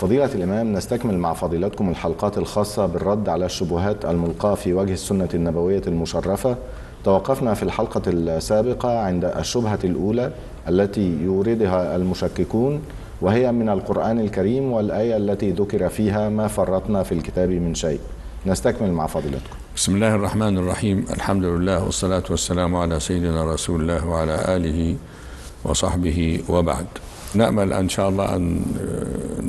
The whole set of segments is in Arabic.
فضيلة الإمام، نستكمل مع فضيلتكم الحلقات الخاصة بالرد على الشبهات الملقاة في وجه السنة النبوية المشرفة. توقفنا في الحلقة السابقة عند الشبهة الأولى التي يوردها المشككون، وهي من القرآن الكريم والآية التي ذكر فيها ما فرطنا في الكتاب من شيء. نستكمل مع فضيلتكم. بسم الله الرحمن الرحيم. الحمد لله والصلاة والسلام على سيدنا رسول الله وعلى آله وصحبه وبعد. نأمل إن شاء الله أن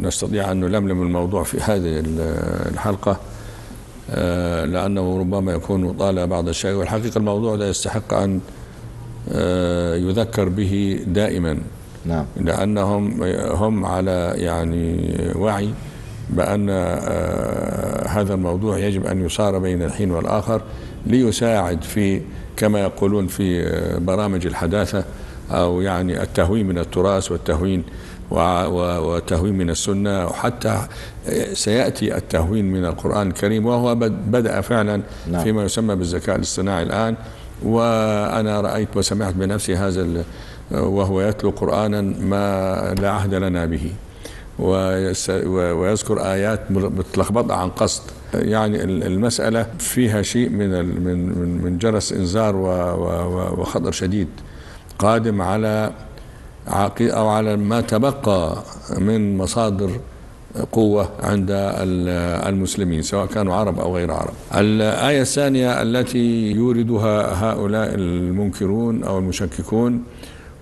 نستطيع أن نلملم الموضوع في هذه الحلقة، لأنه ربما يكون طال بعض الشيء، والحقيقة الموضوع لا يستحق أن يذكر به دائما. نعم. لأنهم هم على وعي بأن هذا الموضوع يجب أن يصار بين الحين والآخر ليساعد في، كما يقولون في برامج الحداثة، أو التهوين من التراث والتهوين وتهوين من السنة، وحتى سيأتي التهوين من القرآن الكريم، وهو بدأ فعلا فيما يسمى بالذكاء الاصطناعي الآن. وأنا رأيت وسمعت بنفسي هذا وهو يتلو قرآنا ما لا عهد لنا به، ويذكر آيات متلخبطة عن قصد. المسألة فيها شيء من جرس إنذار وخطر شديد قادم على أو على ما تبقى من مصادر قوة عند المسلمين، سواء كانوا عرب أو غير عرب. الآية الثانية التي يوردها هؤلاء المنكرون أو المشككون،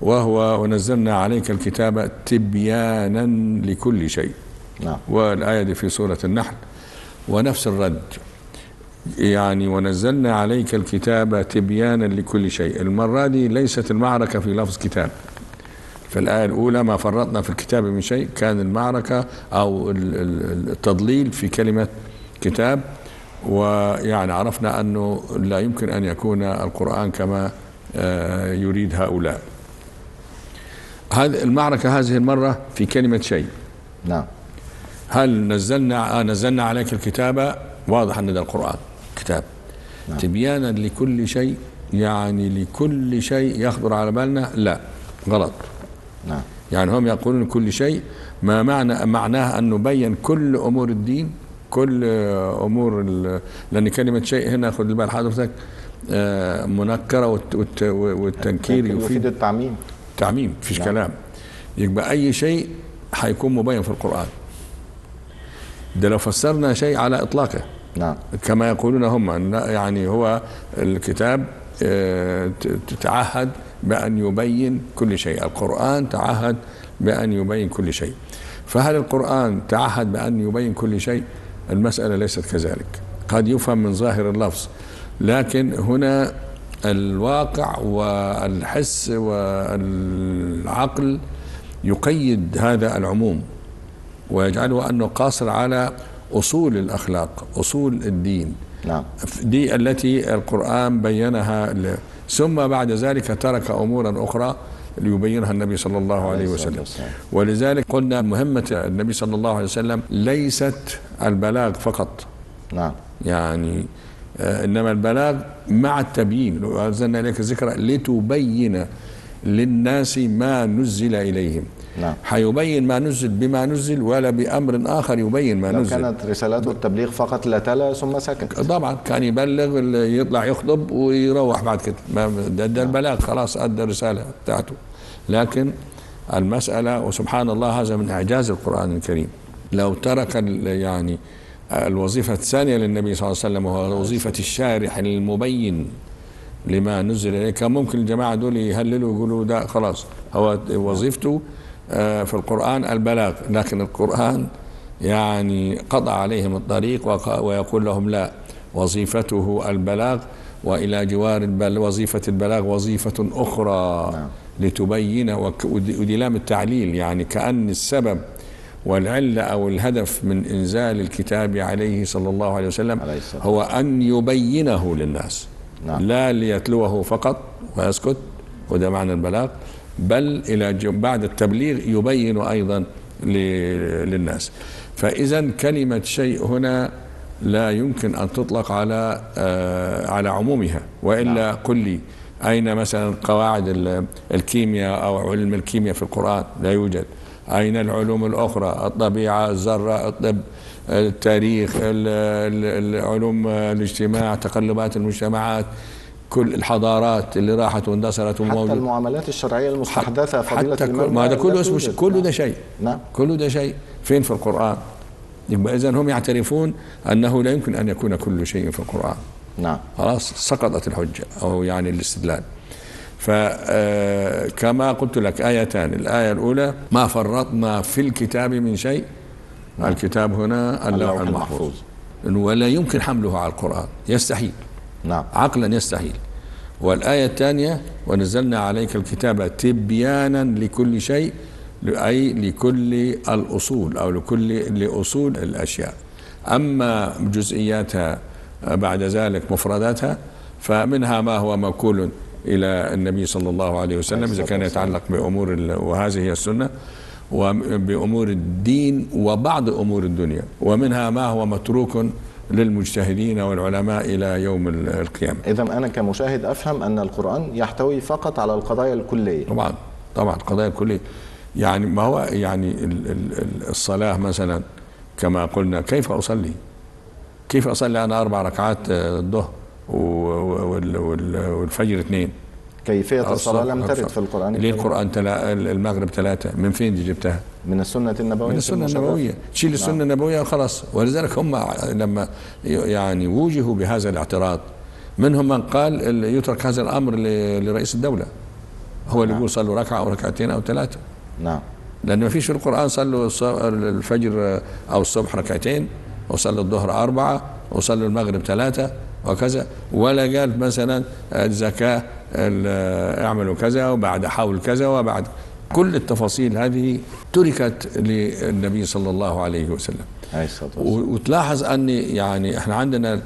وهو ونزلنا عليك الكتاب تبيانا لكل شيء. نعم. والآية دي في سورة النحل، ونفس الرد، ونزلنا عليك الكتاب تبيانا لكل شيء. المرة دي ليست المعركة في لفظ كتاب. في الآية الأولى ما فرطنا في الكتاب من شيء، كان المعركة أو التضليل في كلمة كتاب، عرفنا أنه لا يمكن أن يكون القرآن كما يريد هؤلاء. هذه المعركة هذه المرة في كلمة شيء. نعم. هل نزلنا عليك الكتاب، واضح أن ده القرآن كتاب. نعم. تبيانا لكل شيء، لكل شيء يخطر على بالنا، لا، غلط. نعم. هم يقولون كل شيء، ما معناه أن نبين كل أمور الدين، كل أمور لأن كلمة شيء هنا خذ بال حضرتك منكرة، والتنكير يفيد التعميم. تعميم، فيش نعم. كلام. يبقى أي شيء حيكون مبين في القرآن. ده لو فسرنا شيء على إطلاقه. نعم. كما يقولون هم، هو الكتاب تتعهد بأن يبين كل شيء، القرآن تعهد بأن يبين كل شيء. فهل القرآن تعهد بأن يبين كل شيء؟ المسألة ليست كذلك. قد يفهم من ظاهر اللفظ، لكن هنا الواقع والحس والعقل يقيد هذا العموم، ويجعله أنه قاصر على أصول الأخلاق، أصول الدين. نعم. دي التي القرآن بينها ثم بعد ذلك ترك أمورا أخرى ليبينها النبي صلى الله عليه وسلم. ولذلك قلنا مهمة النبي صلى الله عليه وسلم ليست البلاغ فقط. نعم. إنما البلاغ مع التبيين. وأنزلنا إليك الذكر لتبين للناس ما نزل إليهم. نعم. حيبين ما نزل بما نزل، ولا بأمر آخر يبين ما نزل. لو كانت رسالته التبليغ فقط لتلا ثم سكت. طبعا كان يبلغ، يطلع يخطب ويروح بعد كده، ده البلاغ، خلاص أدى الرسالة بتاعته. لكن المسألة، وسبحان الله هذا من إعجاز القرآن الكريم، لو ترك الوظيفة الثانية للنبي صلى الله عليه وسلم، وهو وظيفة الشارح المبين لما نزل إليه، كان ممكن الجماعة دول يهللوا ويقولوا ده خلاص هو وظيفته في القرآن البلاغ، لكن القرآن قطع عليهم الطريق ويقول لهم لا، وظيفته البلاغ، وإلى جوار وظيفة البلاغ وظيفة أخرى. نعم. لتبين، ودي لام التعليل، كأن السبب والعلة أو الهدف من إنزال الكتاب عليه صلى الله عليه وسلم هو أن يبينه للناس. نعم. لا ليتلوه فقط ويسكت، وده معنى البلاغ، بل بعد التبليغ يبين أيضا للناس. فإذا كلمة شيء هنا لا يمكن أن تطلق على عمومها، وإلا قل لي أين مثلا قواعد الكيمياء أو علم الكيمياء في القرآن؟ لا يوجد. أين العلوم الأخرى؟ الطبيعة، الذرة، الطب، التاريخ، علوم الاجتماع، تقلبات المجتمعات، كل الحضارات اللي راحت واندثرت حتى وموجود. المعاملات الشرعية المستحدثة فضيلة الإمام، ما هذا كله اسمه كله ده شيء. نعم. كله ده شيء فين في القرآن؟ يبقى إذن هم يعترفون أنه لا يمكن أن يكون كل شيء في القرآن. نعم. خلاص سقطت الحجة أو يعني الاستدلال. فكما قلت لك آيتان، الآية الأولى ما فرطنا في الكتاب من شيء. نعم. الكتاب هنا اللوح المحفوظ، ولا يمكن حمله على القرآن، يستحيل. نعم. عقلا يستحيل. والآية الثانية ونزلنا عليك الكتاب تبيانا لكل شيء، أي لكل الأصول أو لأصول الأشياء. أما جزئياتها بعد ذلك مفرداتها فمنها ما هو موكول إلى النبي صلى الله عليه وسلم إذا كان يتعلق بأمور، وهذه هي السنة، وبأمور الدين وبعض أمور الدنيا، ومنها ما هو متروك للمجتهدين والعلماء إلى يوم القيامة. إذا أنا كمشاهد أفهم أن القرآن يحتوي فقط على القضايا الكلية. طبعا القضايا الكلية. يعني ما هو يعني الصلاة مثلا كما قلنا، كيف أصلي؟ كيف أصلي أنا 4 ركعات الظهر والفجر 2؟ كيفية الصلاة لم ترد في القرآن. ليه القرآن المغرب 3؟ من فين دي جبتها؟ من السنة النبوية. من السنة النبوية. تشيل السنة النبوية خلاص. ولذلك هم لما يعني وجهوا بهذا الاعتراض، منهم من قال يترك هذا الأمر لرئيس الدولة، هو اللي يقول صلوا ركعة أو ركعتين أو 3. نعم. لأن ما فيش في القرآن صلوا الفجر أو الصبح ركعتين، وصلوا الظهر 4، وصلوا المغرب 3 وكذا، ولا قال مثلا الزكاة اعملوا كذا وبعد حول كذا وبعد. كل التفاصيل هذه تركت للنبي صلى الله عليه وسلم. وتلاحظ أن يعني احنا عندنا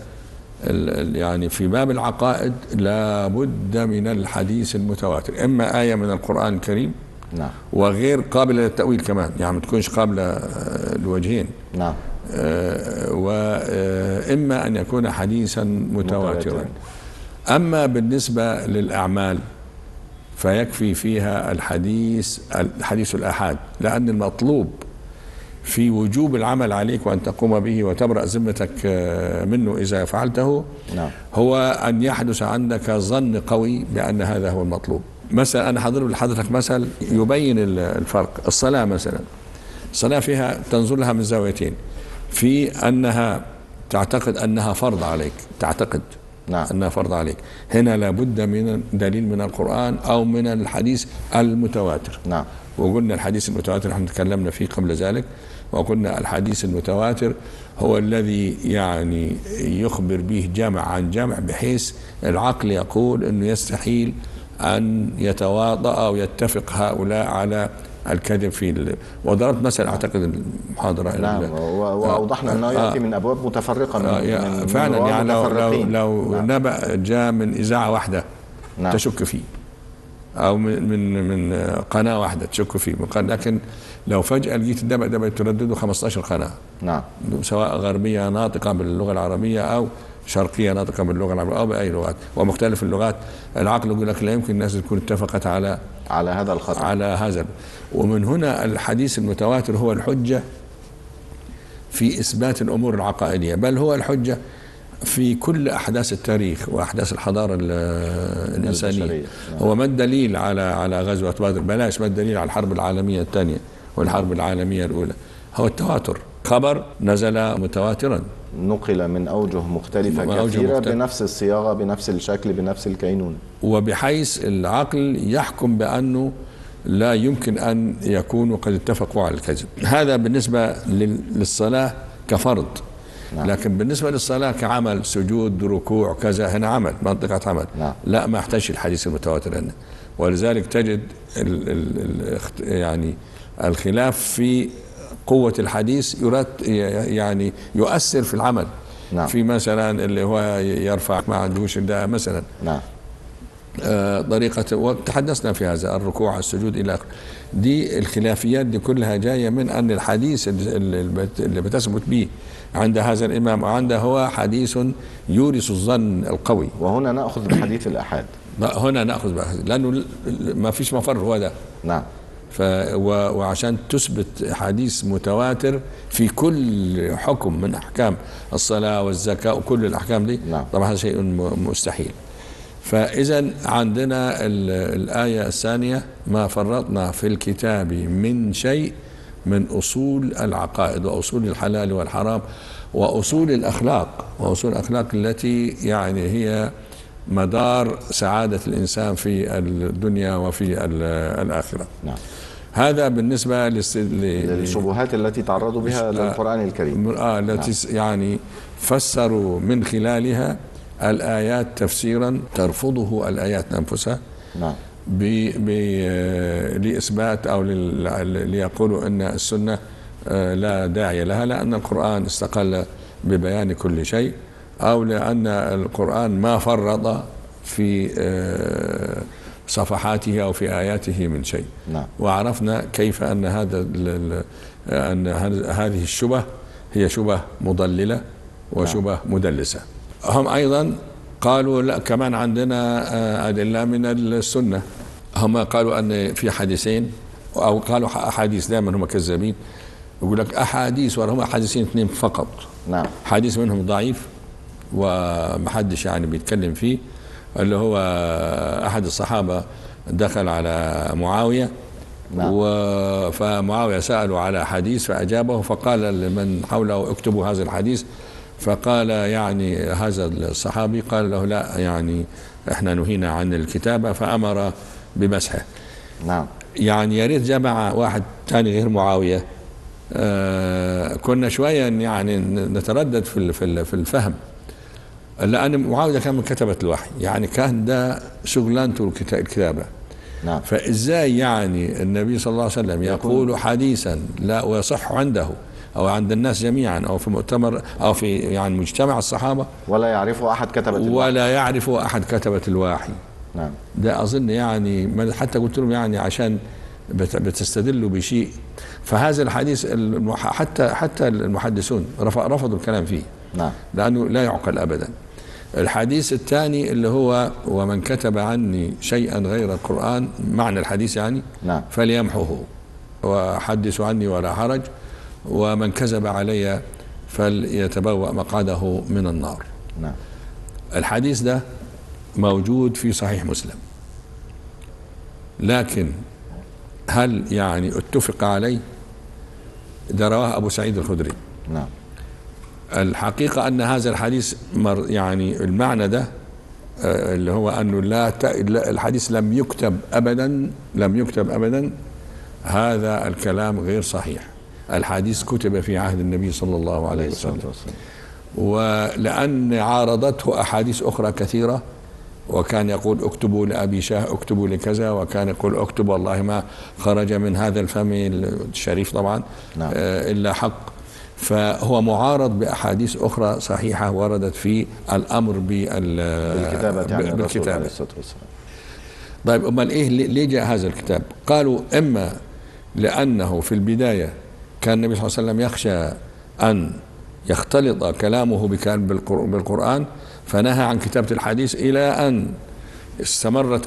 يعني في باب العقائد لابد من الحديث المتواتر، إما آية من القرآن الكريم، نعم، وغير قابلة للتأويل كمان، يعني ما تكونش قابلة لوجهين، نعم، وإما أن يكون حديثا متواترا. أما بالنسبة للأعمال فيكفي فيها الحديث الآحاد، لأن المطلوب في وجوب العمل عليك وأن تقوم به وتبرأ ذمتك منه إذا فعلته، نعم، هو أن يحدث عندك ظن قوي بأن هذا هو المطلوب. مثلا أنا حضرت لحضرتك مثل يبين الفرق. الصلاة مثلا، الصلاة فيها تنظر لها من زاويتين، في أنها تعتقد أنها فرض عليك، تعتقد نعم أنها فرض عليك. هنا لابد من دليل من القرآن أو من الحديث المتواتر. نعم. وقلنا الحديث المتواتر احنا تكلمنا فيه قبل ذلك، وقلنا الحديث المتواتر هو الذي يعني يخبر به جمع عن جمع، بحيث العقل يقول أنه يستحيل أن يتواطأ أو يتفق هؤلاء على الكذب في وضربت مثلا أعتقد المحاضرة. نعم، وأوضحنا أنه يأتي من أبواب متفرقة من فعلا من يعني لو نعم. نبأ جاء من إذاعة واحدة نعم. تشك فيه، أو من قناة واحدة تشك فيه، لكن لو فجأة لقيت النبأ تردده 15 قناة، نعم، سواء غربية ناطقة باللغة العربية أو شرقية ناطقة باللغة العربية أو بأي لغات ومختلف اللغات، العقل يقول لك لا يمكن الناس تكون اتفقت على هذا الخطأ، على هذا. ومن هنا الحديث المتواتر هو الحجة في إثبات الأمور العقائدية، بل هو الحجة في كل أحداث التاريخ وأحداث الحضارة الإنسانية. هو ما الدليل على غزوة بدر؟ بلاش، ما الدليل على الحرب العالمية الثانية والحرب العالمية الأولى؟ هو التواتر، خبر نزل متواترا، نقل من أوجه مختلفة كثيرة بنفس الصياغة، بنفس الشكل، بنفس الكينون، وبحيث العقل يحكم بأنه لا يمكن أن يكونوا قد اتفقوا على الكذب. هذا بالنسبة للصلاة كفرض. نعم. لكن بالنسبة للصلاة كعمل، سجود، ركوع، كذا، هنا عمل، منطقة عمل. نعم. لا، ما يحتاج الحديث المتواتر هنا. ولذلك تجد يعني الخلاف في قوة الحديث يعني يؤثر في العمل. نعم. في مثلا اللي هو يرفع ما عندوش ده مثلا. نعم. طريقة، وتحدثنا في هذا، الركوع، السجود إلى آخره. دي الخلافيات دي كلها جاية من أن الحديث اللي بتثبت به عند هذا الإمام وعنده هو حديث يورث الظن القوي. وهنا نأخذ بحديث الأحاد. هنا نأخذ بحديث، لأنه ما فيش مفر هو ده. نعم. وعشان تثبت حديث متواتر في كل حكم من أحكام الصلاة والزكاة وكل الأحكام دي، نعم. طبعا هذا شيء مستحيل. فإذا عندنا الآية الثانية: ما فرطنا في الكتاب من شيء من أصول العقائد وأصول الحلال والحرام وأصول الأخلاق، وأصول الأخلاق التي يعني هي مدار سعادة الإنسان في الدنيا وفي الآخرة. نعم. هذا بالنسبة للشبهات التي تعرضوا بها للقرآن الكريم، التي يعني فسروا من خلالها الآيات تفسيرا ترفضه الآيات أنفسها. نعم. لإثبات أو ليقولوا أن السنة لا داعي لها لأن القرآن استقل ببيان كل شيء، أو لأن القرآن ما فرط في صفحاته أو في آياته من شيء. نعم. وعرفنا كيف أن هذه الشبه هي شبه مضللة وشبه مدلسة. هم أيضا قالوا لا، كمان عندنا أدلة من السنة. هم قالوا أن في حديثين، أو قالوا أحاديث، دائما هم كذابين، يقول لك أحاديث وهم أحاديثين اثنين فقط. نعم. حديث منهم ضعيف ومحدش يعني بيتكلم فيه، اللي هو أحد الصحابة دخل على معاوية. نعم. فمعاوية سألوا على حديث فأجابه، فقال لمن حوله اكتبوا هذا الحديث، فقال يعني هذا الصحابي قال له لا، يعني احنا نهينا عن الكتابة، فأمر بمسحه. نعم. يعني يا ريت جمع واحد ثاني غير معاوية، كنا شوية يعني نتردد في الفهم، لأن معاوية كان من كتبة الوحي، يعني كان ده شغلانته الكتابة. نعم. فإزاي يعني النبي صلى الله عليه وسلم يقول حديثا لا ويصح عنده أو عند الناس جميعا أو في مؤتمر أو في يعني مجتمع الصحابة ولا يعرفه أحد كتبة الوحي، ولا يعرفه أحد كتبة الوحي؟ نعم. ده أظن يعني حتى قلت لهم يعني عشان بتستدلوا بشيء. فهذا الحديث حتى المحدثون رفضوا الكلام فيه. نعم. لأنه لا يعقل أبدا. الحديث الثاني اللي هو ومن كتب عني شيئا غير القرآن، معنى الحديث يعني نعم. فليمحه وحدثوا عني ولا حرج، ومن كذب علي فليتبوأ مقعده من النار. نعم. الحديث ده موجود في صحيح مسلم، لكن هل يعني اتفق عليه؟ ده رواه أبو سعيد الخدري. نعم. الحقيقة أن هذا الحديث يعني المعنى ده اللي هو أنه الحديث لم يكتب أبدا، هذا الكلام غير صحيح. الحديث كتب في عهد النبي صلى الله عليه وسلم، ولأن عارضته أحاديث أخرى كثيرة، وكان يقول اكتبوا لأبي شاه، اكتبوا لكذا، وكان يقول اكتب والله ما خرج من هذا الفم الشريف طبعا نعم. إلا حق. فهو معارض بأحاديث أخرى صحيحة وردت في الأمر بالكتابة. طيب أمال إيه ليه جاء هذا الكتاب؟ قالوا إما لأنه في البداية كان النبي صلى الله عليه وسلم يخشى أن يختلط كلامه بالقرآن، فنهى عن كتابة الحديث إلى أن استمرت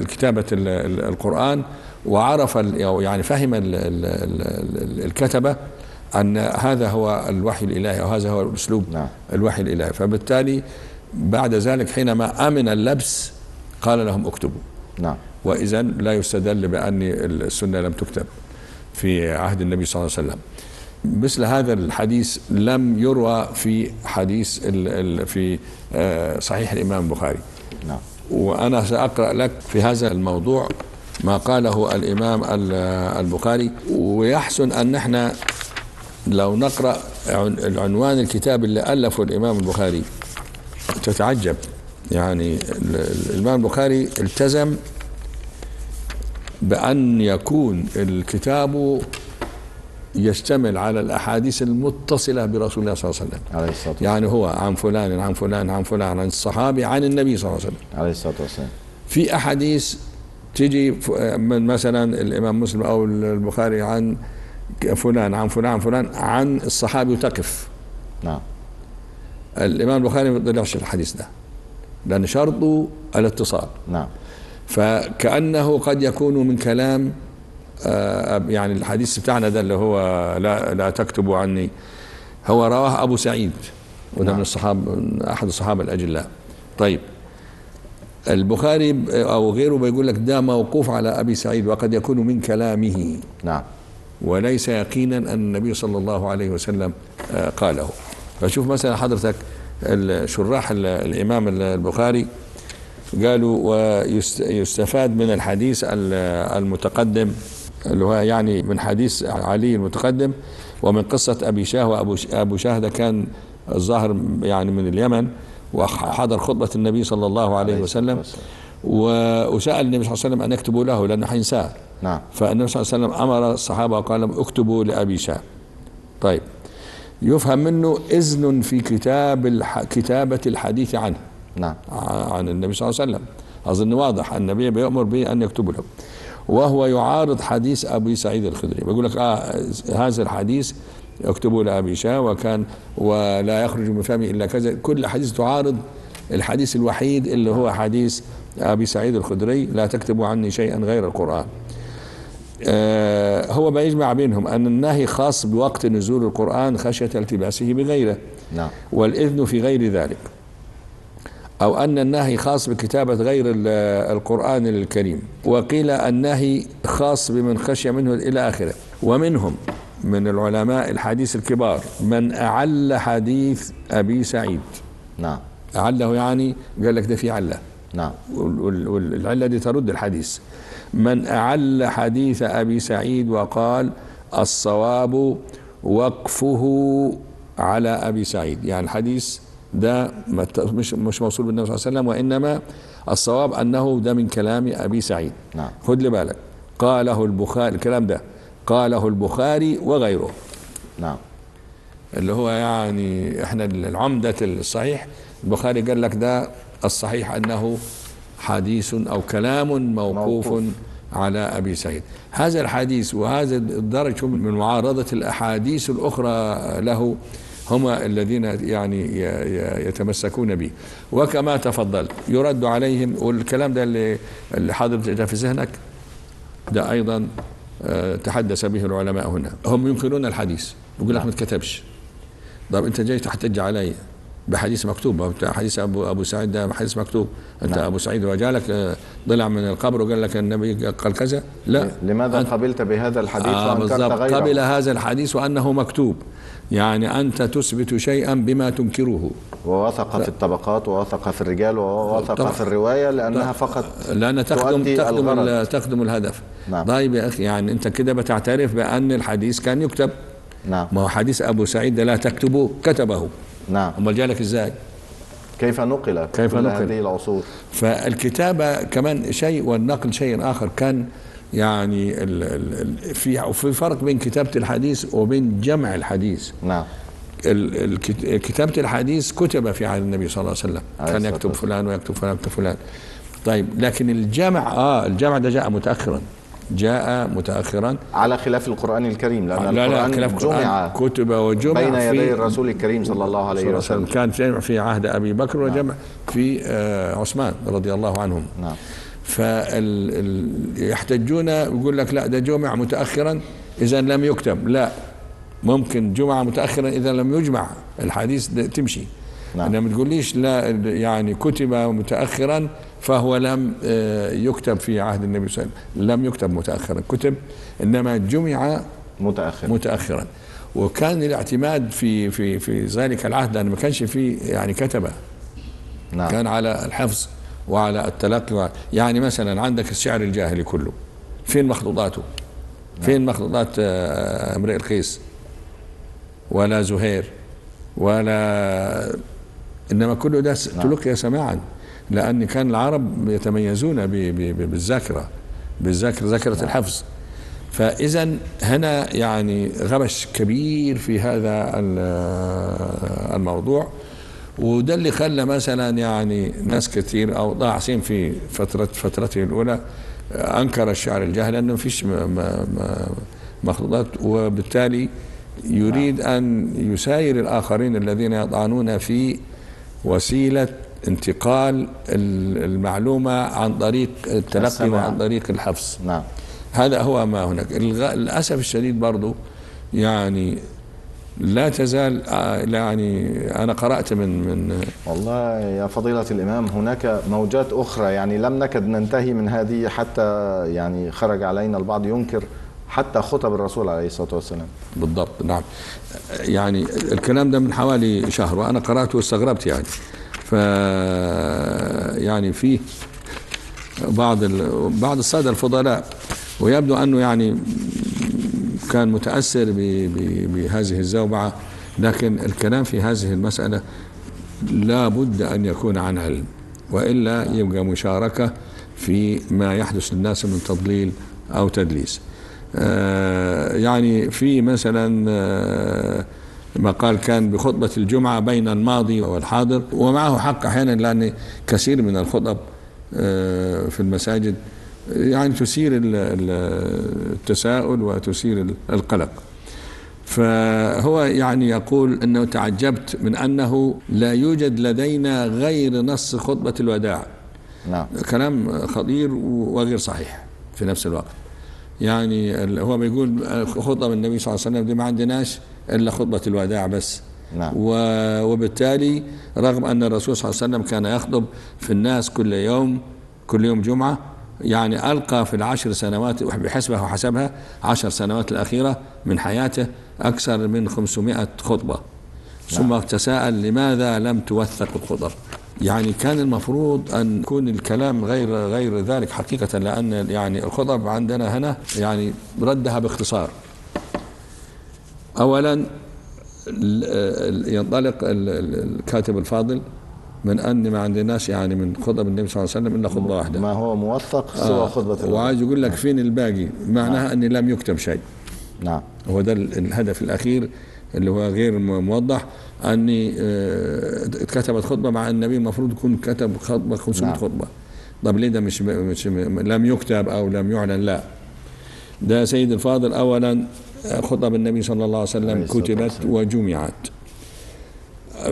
كتابة القرآن، وعرف يعني فهم الكتبة أن هذا هو الوحي الإلهي أو هذا هو الأسلوب. نعم. الوحي الإلهي. فبالتالي بعد ذلك حينما آمن اللبس قال لهم اكتبوا. نعم. وإذا لا يستدل بأن السنة لم تكتب في عهد النبي صلى الله عليه وسلم. مثل هذا الحديث لم يروى في حديث في صحيح الإمام البخاري. نعم. وأنا سأقرأ لك في هذا الموضوع ما قاله الإمام البخاري. ويحسن أن نحن لو نقرأ العنوان الكتاب اللي ألفه الإمام البخاري تتعجب. يعني الإمام البخاري التزم بأن يكون الكتاب يشتمل على الأحاديث المتصلة برسول الله صلى الله عليه وسلم. يعني هو عن فلان عن فلان عن فلان عن الصحابي عن النبي صلى الله عليه وسلم عليه الصلاة والسلام. في أحاديث تجي من مثلا الإمام مسلم أو البخاري عن فلان عن فلان عن فلان عن الصحابي وتقف. نعم. الإمام البخاري ما يطلعش الحديث ده لأن شرطه الاتصال. نعم. فكأنه قد يكون من كلام يعني الحديث بتاعنا ده اللي هو لا تكتبوا عني، هو رواه أبو سعيد، وده من الصحابة، أحد الصحابة الأجلاء. طيب البخاري أو غيره بيقول لك ده موقوف على أبي سعيد، وقد يكون من كلامه، نعم، وليس يقينا أن النبي صلى الله عليه وسلم قاله. فشوف مثلا حضرتك شراح الإمام البخاري قالوا ويستفاد من الحديث المتقدم اللي هو يعني من حديث علي المتقدم، ومن قصة أبي شاه. وأبو شاه ده كان الظاهر يعني من اليمن، وحضر خطبة النبي صلى الله عليه وسلم، وسأل النبي صلى الله عليه وسلم أن يكتبوا له لأنه حينساه. نعم. فالنبي صلى الله عليه وسلم أمر الصحابة وقال لهم اكتبوا لأبي شاه. طيب يفهم منه إذن في كتابة الحديث عنه، نعم، عن النبي صلى الله عليه وسلم. أظن واضح النبي بيأمر به أن يكتبوا له، وهو يعارض حديث أبي سعيد الخدري، بيقول لك هذا الحديث اكتبوا لأبي شاه وكان ولا يخرج من فمه إلا كذا، كل حديث تعارض الحديث الوحيد اللي هو حديث أبي سعيد الخدري لا تكتبوا عني شيئا غير القرآن. هو بيجمع بينهم أن النهي خاص بوقت نزول القرآن خشية التباسه بغيره، نعم، والإذن في غير ذلك، أو أن النهي خاص بكتابة غير القرآن الكريم، وقيل النهي خاص بمن خشي منه إلى آخره. ومنهم من العلماء الحديث الكبار من أعل حديث أبي سعيد. نعم، أعله يعني قال لك ده في علة، نعم، والعلة دي ترد الحديث. من أعل حديث أبي سعيد وقال الصواب وقفه على أبي سعيد، يعني الحديث ده مش موصول بالنبي صلى الله عليه وسلم، وإنما الصواب أنه ده من كلام أبي سعيد. نعم. خد لي بالك، قاله البخاري، الكلام ده قاله البخاري وغيره. نعم، اللي هو يعني احنا العمدة الصحيح البخاري قال لك ده الصحيح أنه حديث أو كلام موقوف على أبي سعيد. هذا الحديث وهذا الدرج من معارضة الأحاديث الأخرى له هم الذين يعني يتمسكون به. وكما تفضلت يرد عليهم، والكلام ده اللي حاضر ده في ذهنك ده أيضا تحدث به العلماء هنا. هم ينكرون الحديث، يقول لك ما تكتبش. طب أنت جاي تحتج علي بحديث مكتوب، حديث أبو سعيد ده حديث مكتوب. أنت أبو سعيد وجالك ضلع من القبر وقال لك النبي قال كذا، لا. لماذا قبلت بهذا الحديث وأنكرت غيره؟ قبل هذا الحديث وأنه مكتوب، يعني أنت تثبت شيئا بما تنكره. ووثق في الطبقات، ووثق في الرجال، ووثق في الرواية لأنها فقط لأن تخدم الهدف. نعم. طيب يا أخي، يعني أنت كده بتعترف بأن الحديث كان يكتب. نعم. ما هو حديث أبو سعيد ده لا تكتبه، كتبه. نعم. أمال جالك إزاي؟ كيف نقل هذه العصور؟ فالكتابة كمان شيء والنقل شيء آخر. كان يعني في فرق بين كتابة الحديث وبين جمع الحديث. نعم. كتابة الحديث كتب في عهد النبي صلى الله عليه وسلم، كان يكتب فلان ويكتب فلان ويكتب فلان. طيب لكن الجمع ده جاء متأخرا على خلاف القرآن الكريم، لأن القرآن جمع كتب وجمع بين يدي الرسول الكريم صلى الله عليه وسلم. كان جمع في عهد أبي بكر وجمع في عثمان رضي الله عنهم. نعم. فيحتجون يقول لك لا ده جمع متأخرا إذا لم يكتب، لا، ممكن جمع متأخرا إذا لم يجمع الحديث تمشي. نعم. ما تقوليش لا يعني كتب متأخرا فهو لم يكتب في عهد النبي صلى الله عليه وسلم، لم يكتب متأخرا، كتب إنما جمع متأخرا. وكان الاعتماد في ذلك العهد لأن ما كانش فيه يعني كتبة. نعم. كان على الحفظ وعلى التلقي. يعني مثلا عندك الشعر الجاهلي كله فين مخطوطاته؟ نعم. فين مخطوطات امرئ القيس ولا زهير ولا، إنما كله ده تلقي سماعا، لأن كان العرب يتميزون بالذاكرة ذاكرة الحفظ. فإذا هنا يعني غبش كبير في هذا الموضوع، وده اللي خلى مثلا يعني ناس كثير أو ضاعسين في فترته الأولى أنكر الشعر الجاهلي لأنه فيش مخطوطات، وبالتالي يريد أن يساير الآخرين الذين يطعنون في وسيلة انتقال المعلومة عن طريق التلقي وعن طريق الحفظ. نعم. هذا هو ما هناك. للأسف الشديد برضو يعني لا تزال يعني أنا قرأت من والله يا فضيلة الإمام هناك موجات أخرى، يعني لم نكد ننتهي من هذه حتى يعني خرج علينا البعض ينكر حتى خطب الرسول عليه الصلاة والسلام. بالضبط، نعم. يعني الكلام ده من حوالي شهر وأنا قرأته واستغربت يعني. يعني فيه بعض السادة الفضلاء ويبدو أنه يعني كان متأثر بهذه الزوبعة، لكن الكلام في هذه المسألة لا بد أن يكون عن علم، وإلا يبقى مشاركة في ما يحدث للناس من تضليل أو تدليس. يعني في مثلا مقال كان بخطبة الجمعة بين الماضي والحاضر، ومعه حق أحيانا، لأن كثير من الخطب في المساجد يعني تثير التساؤل وتثير القلق. فهو يعني يقول أنه تعجبت من أنه لا يوجد لدينا غير نص خطبة الوداع. نعم. كلام خطير وغير صحيح في نفس الوقت. يعني هو بيقول خطب النبي صلى الله عليه وسلم دي ما عندناش إلا خطبة الوداع بس. نعم. وبالتالي رغم أن الرسول صلى الله عليه وسلم كان يخطب في الناس كل يوم جمعة، يعني ألقى في ال10 سنوات بحسبها وحسبها 10 سنوات الأخيرة من حياته أكثر من 500 خطبة. ثم تساءل لماذا لم توثق الخطب؟ يعني كان المفروض أن يكون الكلام غير ذلك حقيقة، لأن يعني الخطب عندنا هنا يعني ردها باختصار. أولا ينطلق الكاتب الفاضل من أن ما عندناش يعني من خطب النبي صلى الله عليه وسلم إلا خطبة واحدة، ما هو موثق سوى خطبة الوداع. وعايز يقول لك فين الباقي، معناها أن لم يكتب شيء. نعم. هو ده الهدف الأخير اللي هو غير موضح، أني اتكتبت خطبة مع النبي المفروض يكون كتب خطبة 500 نعم. خطبة. طب ليه ده مش لم يكتب أو لم يعلن؟ لا، ده سيد الفاضل أولا خطب النبي صلى الله عليه وسلم كتبت وجمعت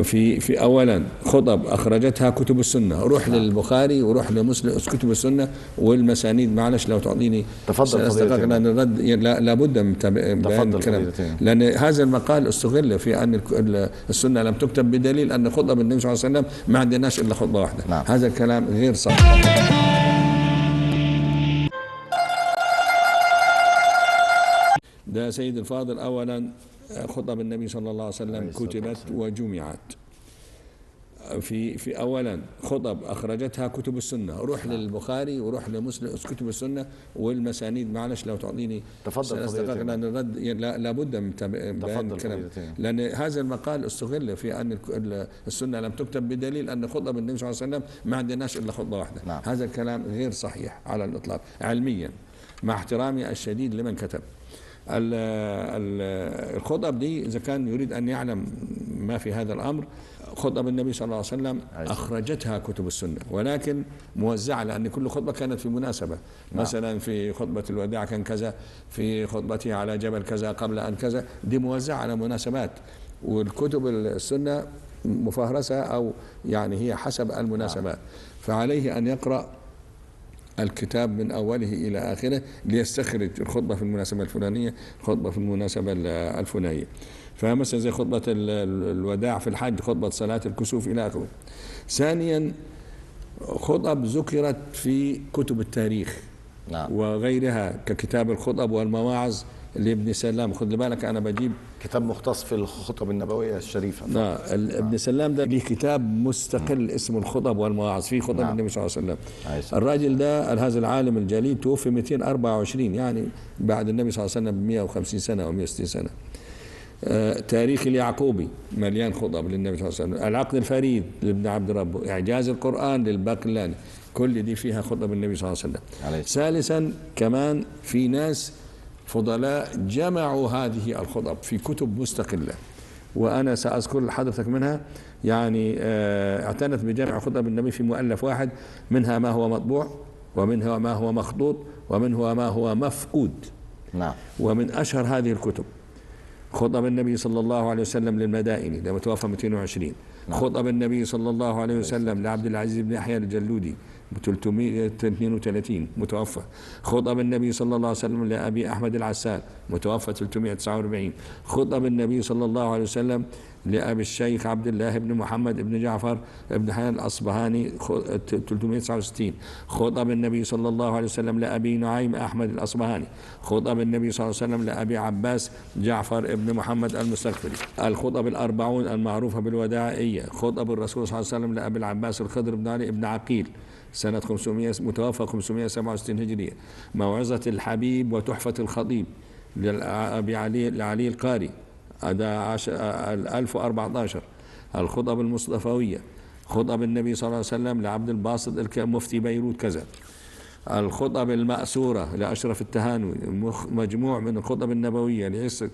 في أولا خطب أخرجتها كتب السنة. روح للبخاري وروح لمسلم كتب السنة والمسانيد. معلش لو تعطيني تفضل. لأن الرد لابد من بيان الكلام، لأن هذا المقال استغل في أن السنة لم تكتب بدليل أن خطب النبي صلى الله عليه وسلم ما عندناش إلا خطبة واحدة. نعم. هذا الكلام غير صحيح. ده سيد الفاضل أولا خطب النبي صلى الله عليه وسلم كتبت وجمعت في أولا خطب أخرجتها كتب السنة. روح للبخاري وروح لمسلم كتب السنة والمسانيد. معلش لو تعطيني تفضل. لأن الرد لابد من بيان الكلام، لأن هذا المقال استغل في أن السنة لم تكتب بدليل أن خطب النبي صلى الله عليه وسلم ما عندناش إلا خطبة واحدة. نعم. هذا الكلام غير صحيح على الإطلاق علميا، مع احترامي الشديد لمن كتب الخطب دي. إذا كان يريد أن يعلم ما في هذا الأمر، خطب النبي صلى الله عليه وسلم أخرجتها كتب السنة، ولكن موزعة، لأن كل خطبة كانت في مناسبة. مثلا في خطبة الوداع كان كذا، في خطبته على جبل كذا، قبل أن كذا، دي موزعة على مناسبات. والكتب السنة مفهرسة أو يعني هي حسب المناسبات. فعليه أن يقرأ الكتاب من أوله إلى آخره ليستخرج الخطبة في المناسبة الفلانية، خطبة في المناسبة الفلانية. فمثلا زي خطبة الوداع في الحج، خطبة صلاة الكسوف إلى آخره. ثانيا خطب ذكرت في كتب التاريخ. نعم. وغيرها ككتاب الخطب والمواعظ لابن سلام. خد بالك أنا بجيب كتاب مختص في الخطب النبوية الشريفة. نعم. ابن سلام ده ليه كتاب مستقل اسمه الخطب والمواعظ في خطب النبي صلى الله عليه وسلم. الراجل ده هذا العالم الجليل توفي 224، يعني بعد النبي صلى الله عليه وسلم ب 150 سنة أو 160 سنة. تاريخ اليعقوبي مليان خطب للنبي صلى الله عليه وسلم. العقد الفريد لابن عبد ربه. إعجاز القرآن للباقلاني. كل دي فيها خطب النبي صلى الله عليه وسلم. ثالثا كمان في ناس فضلاء جمعوا هذه الخطب في كتب مستقلة، وأنا سأذكر لحضرتك منها. يعني اعتنت بجمع خطب النبي في مؤلف واحد، منها ما هو مطبوع، ومنها ما هو مخطوط، ومنها ما هو مفقود. نعم. ومن أشهر هذه الكتب خطب النبي صلى الله عليه وسلم للمدائني لما توفى 220. خطب النبي صلى الله عليه وسلم لعبد العزيز بن يحيى الجلودي 332 متوفى. خطب النبي صلى الله عليه وسلم لأبي أحمد العسال متوفى 349. خطب النبي صلى الله عليه وسلم لأبي الشيخ عبد الله بن محمد بن جعفر بن حيان الأصبهاني 369. خطب النبي صلى الله عليه وسلم لأبي نعيم أحمد الأصبهاني. خطب النبي صلى الله عليه وسلم لأبي عباس جعفر بن محمد المستغفري. الخطب الأربعون المعروفة بالوداعية. خطب الرسول صلى الله عليه وسلم لأبي العباس الخضر بن علي بن عقيل سنة 500 متوفى 567 هجرية. موعظة الحبيب وتحفة الخطيب لأبي علي القاري 1014. الخطب المصطفوية. خطب النبي صلى الله عليه وسلم لعبد الباسط مفتي بيروت كذا. الخطب المأسورة لأشرف التهانوي مجموع من الخطب النبوية لعيسى.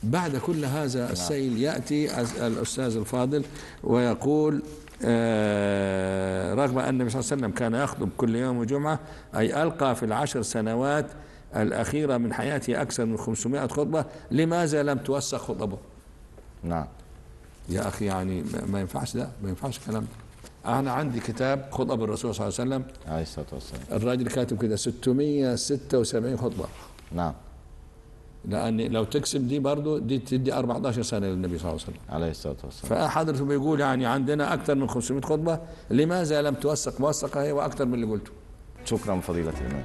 بعد كل هذا السيل يأتي الأستاذ الفاضل ويقول رغم أن النبي صلى الله عليه وسلم كان يخطب كل يوم جمعة، أي ألقى في العشر سنوات الأخيرة من حياته أكثر من 500 خطبة، لماذا لم توثق خطبه؟ نعم يا أخي يعني ما ينفعش، ده ما ينفعش كلام. أنا عندي كتاب خطب الرسول صلى الله عليه وسلم عليه الصلاة والسلام، الراجل كاتب كده 676 خطبة. نعم، لأن لو تقسم دي برضو دي تدي 14 سنة للنبي صلى الله عليه وسلم عليه الصلاة والسلام. فحضرته بيقول يعني عندنا أكثر من 500 خطبة، لماذا لم توثق؟ موثقة هي وأكثر من اللي قلته. شكرا فضيلة الإمام.